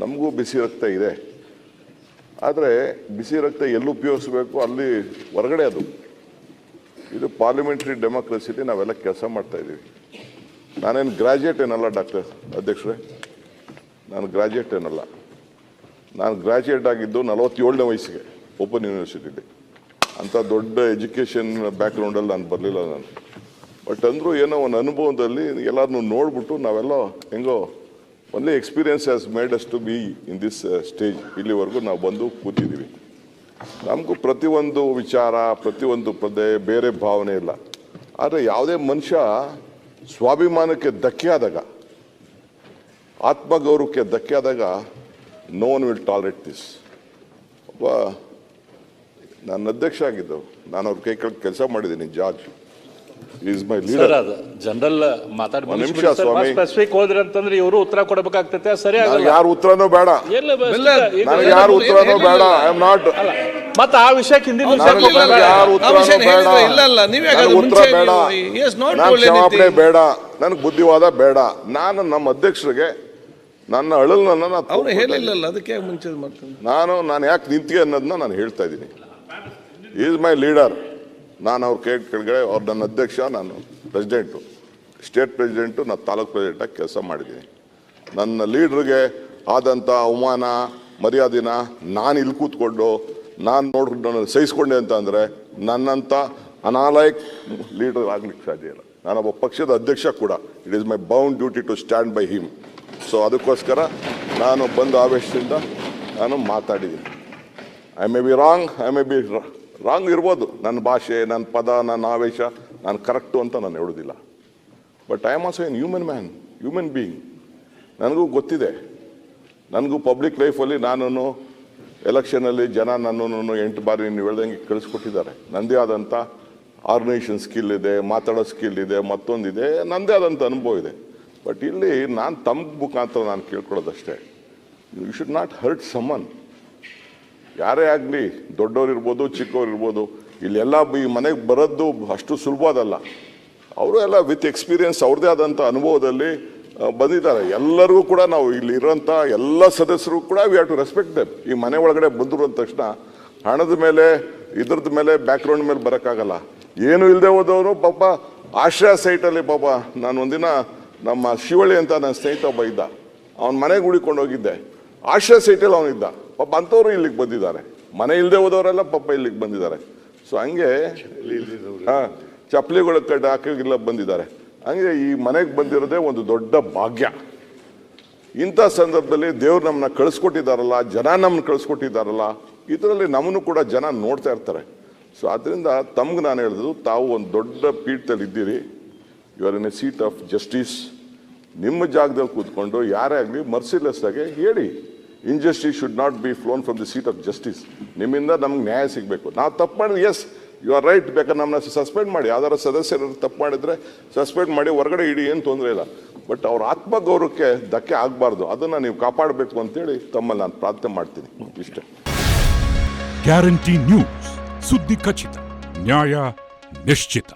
ನಮಗೂ ಬಿಸಿ ರಕ್ತ ಇದೆ. ಆದರೆ ಬಿಸಿ ರಕ್ತ ಎಲ್ಲಿ ಉಪಯೋಗಿಸ್ಬೇಕು ಅಲ್ಲಿ ಹೊರಗಡೆ ಅದು. ಇದು ಪಾರ್ಲಿಮೆಂಟ್ರಿ ಡೆಮೋಕ್ರಸಿಲಿ ನಾವೆಲ್ಲ ಕೆಲಸ ಮಾಡ್ತಾ ಇದ್ದೀವಿ. ನಾನೇನು ಗ್ರಾಜ್ಯುಯೇಟ್ ಏನಲ್ಲ ಡಾಕ್ಟರ್ ಅಧ್ಯಕ್ಷರೇ, ನಾನು ಗ್ರಾಜ್ಯುಯೇಟ್ ಏನಲ್ಲ. ನಾನು ಗ್ರಾಜ್ಯುಯೇಟ್ ಆಗಿದ್ದು 47ನೇ ವಯಸ್ಸಿಗೆ ಓಪನ್ ಯೂನಿವರ್ಸಿಟಿಲಿ. ಅಂಥ ದೊಡ್ಡ ಎಜುಕೇಷನ್ ಬ್ಯಾಕ್ಗ್ರೌಂಡಲ್ಲಿ ನಾನು ಬರಲಿಲ್ಲ ನಾನು. ಬಟ್ ಅಂದರೂ ಏನೋ ಒಂದು ಅನುಭವದಲ್ಲಿ ಎಲ್ಲರನ್ನೂ ನೋಡ್ಬಿಟ್ಟು ನಾವೆಲ್ಲ ಹೆಂಗೋ only experience has made us to be in this stage. ಇಲ್ಲಿವರೆಗೂ ನಾವು ಬಂದು ಕೂತಿದ್ದೀವಿ. ನಮಗೂ ಪ್ರತಿಯೊಂದು ವಿಚಾರ, ಪ್ರತಿಯೊಂದು ಪದೇ ಬೇರೆ ಭಾವನೆ ಇಲ್ಲ. ಆದರೆ ಯಾವುದೇ ಮನುಷ್ಯ ಸ್ವಾಭಿಮಾನಕ್ಕೆ ಧಕ್ಕೆ ಆದಾಗ, ಆತ್ಮಗೌರವಕ್ಕೆ ಧಕ್ಕೆ ಆದಾಗ no one will tolerate this. ಒಬ್ಬ ನಾನು ಅಧ್ಯಕ್ಷ ಆಗಿದ್ದು, ನಾನು ಅವ್ರ ಕೈ ಕೆಳಗೆ ಕೆಲಸ ಮಾಡಿದ್ದೀನಿ. George is my leader. General ನಿಮಿಷ ಸ್ವಾಮಿ, ಸ್ಪೆಸಿಫಿಕ್ ಹೋದ್ರಿ ಅಂತಂದ್ರೆ ಇವರು ಉತ್ತರ ಕೊಡಬೇಕಾಗ್ತೈತೆ. ಸರಿ, ಯಾರು ಉತ್ತರನೂ ಬೇಡ, ನನಗೆ ಯಾರು ಉತ್ತರನೂ ಬೇಡ. I am not. ಮತ್ತೆ ಆ ವಿಷಯಕ್ಕೆ ಹಿಂದಿನ ಯಾರು ಉತ್ತರನೂ ಬೇಡ, ಉತ್ತರ ಬೇಡ, ನಾನು ಕ್ಷಮಾಪಣೆ ಬೇಡ, ನನಗೆ ಬುದ್ಧಿವಾದ ಬೇಡ. ನಾನು ನಮ್ಮ ಅಧ್ಯಕ್ಷರಿಗೆ ನನ್ನ ಅಳಲನ್ನ ಅವ್ರು ಹೇಳಿಲ್ಲಲ್ಲ, ಅದಕ್ಕೆ ಮುಂಚೆ ಮಾಡ್ತೀನಿ. ನಾನು ಯಾಕೆ ನಿಂತಿ ಅನ್ನೋದನ್ನ ನಾನು ಹೇಳ್ತಾ ಇದ್ದೀನಿ. Is my leader. ನಾನು ಅವ್ರ ಕೆಳಗಡೆ ಅವ್ರು ನನ್ನ ಅಧ್ಯಕ್ಷ, ನಾನು ಪ್ರೆಸಿಡೆಂಟು, ಸ್ಟೇಟ್ ಪ್ರೆಸಿಡೆಂಟು, ನಾನು ತಾಲೂಕು ಪ್ರೆಸಿಡೆಂಟಾಗಿ ಕೆಲಸ ಮಾಡಿದ್ದೀನಿ. ನನ್ನ ಲೀಡ್ರಿಗೆ ಆದಂಥ ಅವಮಾನ ಮರ್ಯಾದಿನ ನಾನು ಇಲ್ಲಿ ಕೂತ್ಕೊಂಡು ನಾನು ನೋಡ್ಕೊಂಡು ಸಹಿಸ್ಕೊಂಡೆ ಅಂತ ಅಂದರೆ ನನ್ನಂಥ ಅನಾಲಯಕ್ ಲೀಡರ್ ಆಗ್ಲಿಕ್ಕೆ ಸಾಧ್ಯ ಇಲ್ಲ. ನಾನೊಬ್ಬ ಪಕ್ಷದ ಅಧ್ಯಕ್ಷ ಕೂಡ. It is my bound duty to stand by him. So ಅದಕ್ಕೋಸ್ಕರ ನಾನು ಬಂದ ಆವೇಶದಿಂದ ನಾನು ಮಾತಾಡಿದ್ದೀನಿ. ಐ ಮೇ ಬಿ ರಾಂಗ್ ಇರ್ಬೋದು. ನನ್ನ ಭಾಷೆ, ನನ್ನ ಪದ, ನನ್ನ ಆವೇಶ ನಾನು ಕರೆಕ್ಟು ಅಂತ ನಾನು ಹೇಳೋದಿಲ್ಲ. But I am also N human man, human being. ನನಗೂ ಗೊತ್ತಿದೆ. ನನಗೂ ಪಬ್ಲಿಕ್ ಲೈಫಲ್ಲಿ ನಾನು ಎಲೆಕ್ಷನಲ್ಲಿ ಜನ ನನ್ನನ್ನು 8 ಬಾರಿ ನೀವು ಹೇಳ್ದಂಗೆ ಕಳಿಸ್ಕೊಟ್ಟಿದ್ದಾರೆ. ನನ್ನದೇ ಆದಂಥ ಆರ್ಗನೈಸೇಷನ್ ಸ್ಕಿಲ್ ಇದೆ, ಮಾತಾಡೋ ಸ್ಕಿಲ್ ಇದೆ, ಮತ್ತೊಂದಿದೆ, ನನ್ನದೇ ಆದಂಥ ಅನುಭವ ಇದೆ. ಬಟ್ ಇಲ್ಲಿ ನಾನು ತಮ್ಮ ಮುಖಾಂತರ ನಾನು ಕೇಳ್ಕೊಳ್ಳೋದಷ್ಟೇ, you should not hurt someone. ಯಾರೇ ಆಗಲಿ, ದೊಡ್ಡವ್ರು ಇರ್ಬೋದು, ಚಿಕ್ಕವ್ರು ಇರ್ಬೋದು, ಇಲ್ಲೆಲ್ಲ ಈ ಮನೆಗೆ ಬರೋದು ಅಷ್ಟು ಸುಲಭದಲ್ಲ. ಅವರು ಎಲ್ಲ ವಿತ್ ಎಕ್ಸ್ಪೀರಿಯನ್ಸ್ ಅವ್ರದ್ದೇ ಆದಂಥ ಅನುಭವದಲ್ಲಿ ಬಂದಿದ್ದಾರೆ. ಎಲ್ಲರಿಗೂ ಕೂಡ ನಾವು ಇಲ್ಲಿ ಇರೋಂಥ ಎಲ್ಲ ಸದಸ್ಯರು ಕೂಡ we have to respect them. ಈ ಮನೆ ಒಳಗಡೆ ಬಂದರು ಅಂದ ತಕ್ಷಣ ಹಣದ ಮೇಲೆ, ಇದ್ರದ್ದು ಮೇಲೆ, ಬ್ಯಾಕ್ಗ್ರೌಂಡ್ ಮೇಲೆ ಬರೋಕ್ಕಾಗಲ್ಲ. ಏನು ಇಲ್ಲದೆ ಹೋದವರು ಪಾಪ ಆಶ್ರಯ ಸೈಟಲ್ಲಿ ಪಾಪ ನಾನು ಒಂದಿನ ನಮ್ಮ ಶಿವಳ್ಳಿ ಅಂತ ನನ್ನ ಸ್ನೇಹಿತ ಒಬ್ಬ ಇದ್ದ, ಅವನ ಮನೆಗೆ ಹುಡಿಕೊಂಡು ಹೋಗಿದ್ದೆ. ಆಶ್ರಯ ಸೈಟಲ್ಲಿ ಅವನಿದ್ದ. ಪಾಪ ಅಂಥವ್ರು ಇಲ್ಲಿಗೆ ಬಂದಿದ್ದಾರೆ. ಮನೆ ಇಲ್ಲದೆ ಹೋದವರೆಲ್ಲ ಪಾಪ ಇಲ್ಲಿಗೆ ಬಂದಿದ್ದಾರೆ. ಸೊ ಹಂಗೆ ಚಪ್ಪಲಿಗಳ ಕಡೆ ಹಾಕಿಲ್ಲ ಬಂದಿದ್ದಾರೆ. ಹಂಗೆ ಈ ಮನೆಗೆ ಬಂದಿರೋದೇ ಒಂದು ದೊಡ್ಡ ಭಾಗ್ಯ. ಇಂಥ ಸಂದರ್ಭದಲ್ಲಿ ದೇವ್ರು ನಮ್ಮನ್ನ ಕಳಿಸ್ಕೊಟ್ಟಿದ್ದಾರಲ್ಲ, ಜನ ನಮ್ಮನ್ನ ಕಳಿಸ್ಕೊಟ್ಟಿದ್ದಾರಲ್ಲ, ಇದರಲ್ಲಿ ನಮ್ಮನ್ನು ಕೂಡ ಜನ ನೋಡ್ತಾ ಇರ್ತಾರೆ. ಸೊ ಅದರಿಂದ ತಮ್ಗೆ ನಾನು ಹೇಳಿದ್ರು, ತಾವು ಒಂದು ದೊಡ್ಡ ಪೀಠದಲ್ಲಿ ಇದ್ದೀರಿ. You are in a seat of justice. ನಿಮ್ಮ ಜಾಗದಲ್ಲಿ ಕೂತ್ಕೊಂಡು ಯಾರೇ ಆಗಲಿ ಮರ್ಸಿಲೆಸ್ ಆಗಿ ಹೇಳಿ. Injustice should not be flown from the seat of justice. ನಿಮ್ಮಿಂದ ನಮ್ಗೆ ನ್ಯಾಯ ಸಿಗಬೇಕು. ನಾವು ತಪ್ಪು ಮಾಡಿದ್ರೆ ಎಸ್ ಯು ಆರ್ ರೈಟ್, ಬೇಕಾದ್ರೆ ನಮ್ಮನ್ನ ಸಸ್ಪೆಂಡ್ ಮಾಡಿ. ಯಾವ್ದಾರ ಸದಸ್ಯರು ತಪ್ಪು ಮಾಡಿದರೆ ಸಸ್ಪೆಂಡ್ ಮಾಡಿ ಹೊರಗಡೆ ಇಡಿ, ಏನು ತೊಂದರೆ ಇಲ್ಲ. ಬಟ್ ಅವ್ರ ಆತ್ಮಗೌರವಕ್ಕೆ ಧಕ್ಕೆ ಆಗಬಾರ್ದು. ಅದನ್ನು ನೀವು ಕಾಪಾಡಬೇಕು ಅಂತೇಳಿ ತಮ್ಮಲ್ಲಿ ನಾನು ಪ್ರಾರ್ಥನೆ ಮಾಡ್ತೀನಿ. ಇಷ್ಟೇ. ಗ್ಯಾರಂಟಿ ನ್ಯೂಸ್, ಸುದ್ದಿ ಖಚಿತ, ನ್ಯಾಯ ನಿಶ್ಚಿತ.